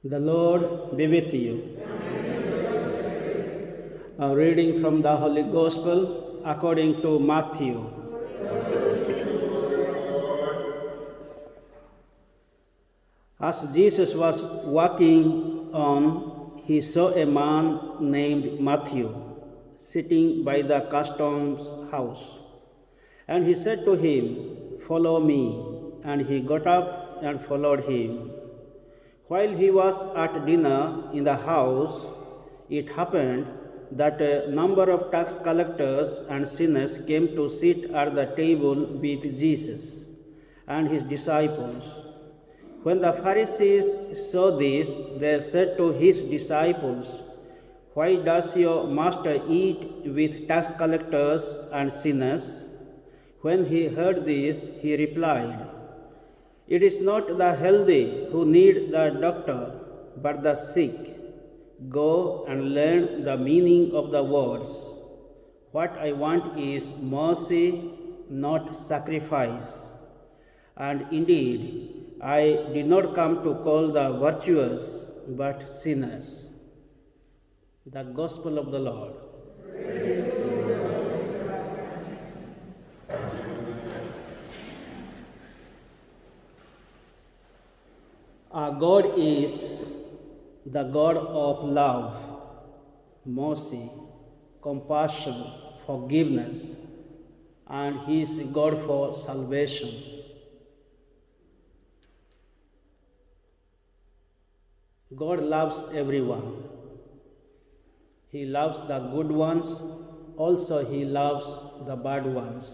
The Lord be with you. A reading from the Holy Gospel according to Matthew. As Jesus was walking on, he saw a man named Matthew sitting by the customs house. And he said to him, "Follow me." And he got up and followed him. While he was at dinner in the house, it happened that a number of tax collectors and sinners came to sit at the table with Jesus and his disciples. When the Pharisees saw this, they said to his disciples, "Why does your master eat with tax collectors and sinners?" When he heard this, he replied, "It is not the healthy who need the doctor, but the sick. Go and learn the meaning of the words. What I want is mercy, not sacrifice. And indeed, I did not come to call the virtuous, but sinners." The Gospel of the Lord. Our God is the God of love, mercy, compassion, forgiveness, and He is God for salvation. God loves everyone. He loves the good ones, also He loves the bad ones.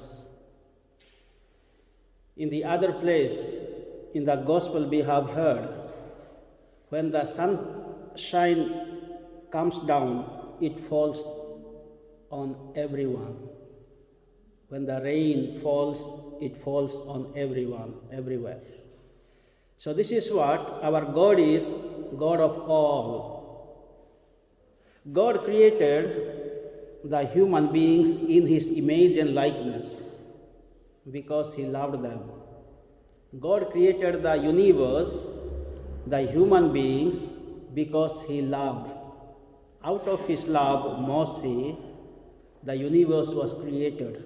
In the other place, in the Gospel we have heard, when the sunshine comes down, it falls on everyone. When the rain falls, it falls on everyone, everywhere. So this is what our God is, God of all. God created the human beings in His image and likeness because He loved them. God created the universe, the human beings, because He loved. Out of His love, mercy, the universe was created.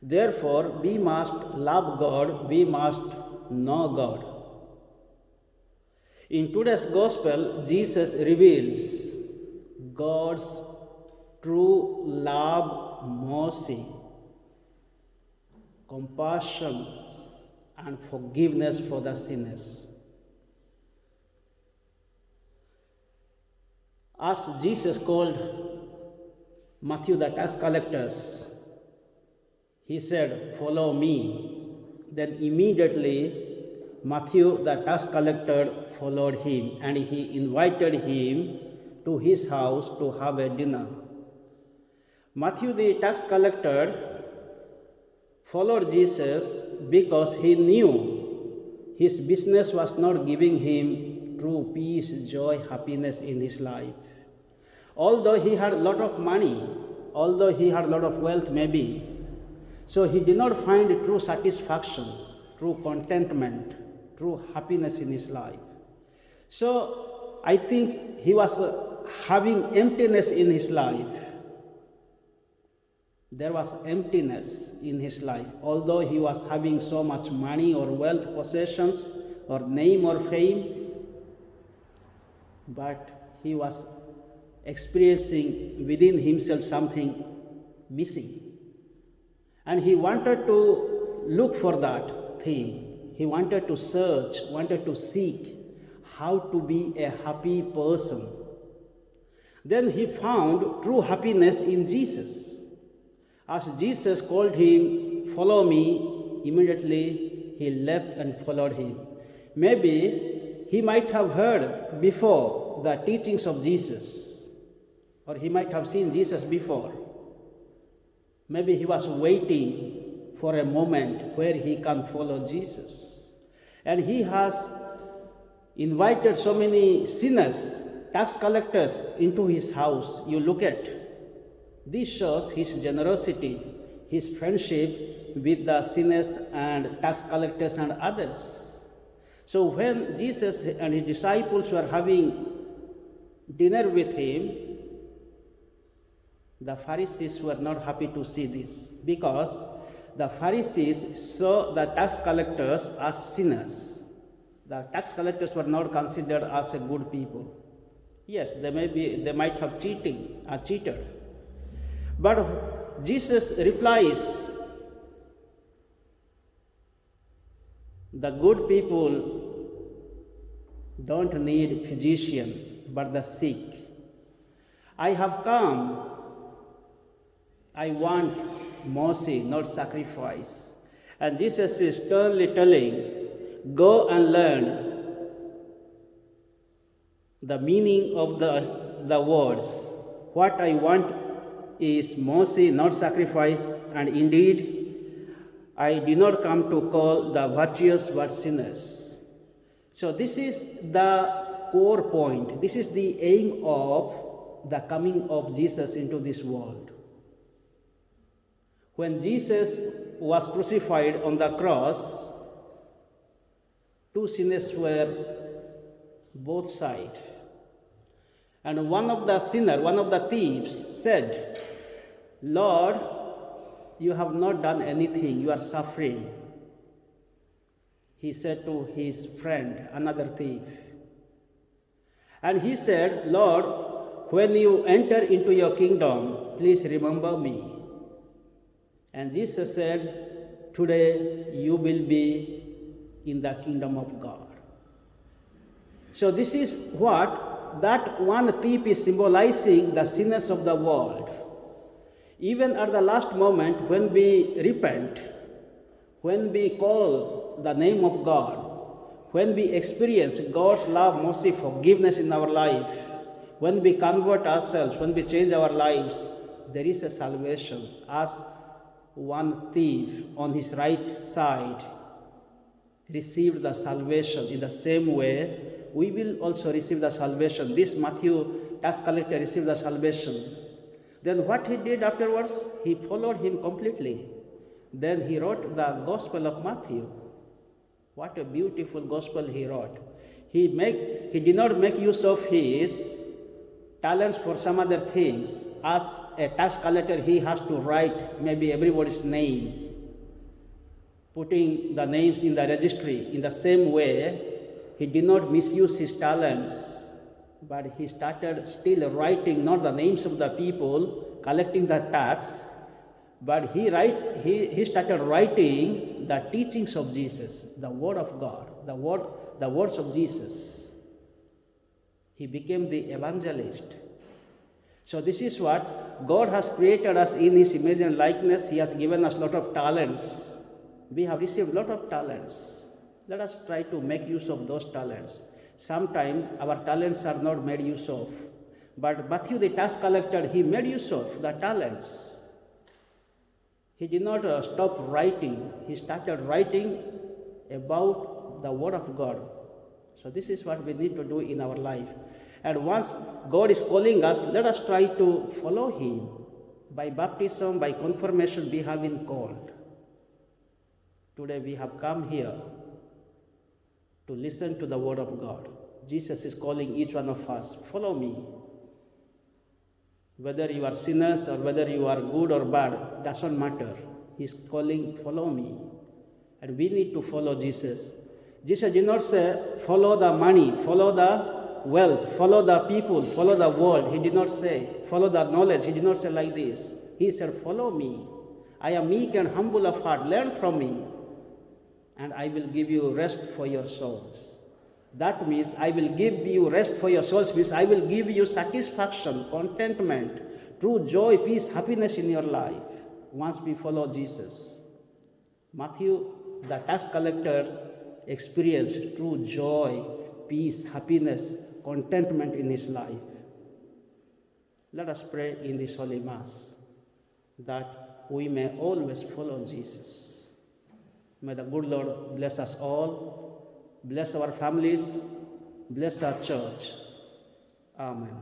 Therefore, we must love God, we must know God. In today's Gospel, Jesus reveals God's true love, mercy, compassion, and forgiveness for the sinners. As Jesus called Matthew the tax collectors, He said, "Follow me." Then immediately Matthew the tax collector followed Him, and he invited him to his house to have a dinner. Matthew the tax collector followed Jesus because he knew his business was not giving him true peace, joy, happiness in his life. Although he had a lot of money, although he had a lot of wealth maybe, so he did not find true satisfaction, true contentment, true happiness in his life. So I think he was having emptiness in his life. There was emptiness in his life. Although he was having so much money or wealth, possessions, or name or fame, but he was experiencing within himself something missing. And he wanted to look for that thing. He wanted to search, wanted to seek how to be a happy person. Then he found true happiness in Jesus. As Jesus called him, "Follow me," immediately he left and followed him. Maybe he might have heard before the teachings of Jesus, or he might have seen Jesus before. Maybe he was waiting for a moment where he can follow Jesus. And he has invited so many sinners, tax collectors into his house. You look at. This shows his generosity, his friendship with the sinners and tax collectors and others. So when Jesus and his disciples were having dinner with him, the Pharisees were not happy to see this, because the Pharisees saw the tax collectors as sinners. The tax collectors were not considered as a good people. Yes, they might have cheated. But Jesus replies, the good people don't need physician, but the sick. I have come. I want mercy, not sacrifice. And Jesus is sternly telling, go and learn the meaning of the words. What I want is mercy, not sacrifice. And indeed, I did not come to call the virtuous but sinners. So this is the core point. This is the aim of the coming of Jesus into this world. When Jesus was crucified on the cross, two sinners were both sides. And one of the thieves said, Lord, you have not done anything, you are suffering. He said to his friend, another thief. And he said, Lord, when you enter into your kingdom, please remember me. And Jesus said, today you will be in the kingdom of God. So this is what that one thief is symbolizing, the sinners of the world. Even at the last moment when we repent, when we call the name of God, when we experience God's love, mercy, forgiveness in our life, when we convert ourselves, when we change our lives, there is a salvation. As one thief on his right side received the salvation, in the same way, we will also receive the salvation. This Matthew tax collector received the salvation. Then what he did afterwards? He followed him completely. Then he wrote the Gospel of Matthew. What a beautiful gospel he wrote. He did not make use of his talents for some other things. As a tax collector, he has to write maybe everybody's name, putting the names in the registry. In the same way, he did not misuse his talents, but he started still writing not the names of the people collecting the tax, but he started writing the teachings of Jesus, the Word of God, the words of Jesus. He became the evangelist. So this is what God has created us in His image and likeness. He has given us a lot of talents. We have received a lot of talents. Let us try to make use of those talents. Sometimes our talents are not made use of. But Matthew the tax collector, he made use of the talents. He did not stop writing. He started writing about the Word of God. So this is what we need to do in our life. And once God is calling us, let us try to follow Him. By baptism, by confirmation, we have been called. Today we have come here to listen to the Word of God. Jesus is calling each one of us, follow me. Whether you are sinners or whether you are good or bad, doesn't matter. He's calling, follow me. And we need to follow Jesus. Jesus did not say, follow the money, follow the wealth, follow the people, follow the world. He did not say, follow the knowledge. He did not say like this. He said, follow me. I am meek and humble of heart. Learn from me, and I will give you rest for your souls. That means I will give you rest for your souls, means I will give you satisfaction, contentment, true joy, peace, happiness in your life once we follow Jesus. Matthew, the tax collector, experienced true joy, peace, happiness, contentment in his life. Let us pray in this Holy Mass that we may always follow Jesus. May the good Lord bless us all, bless our families, bless our church. Amen.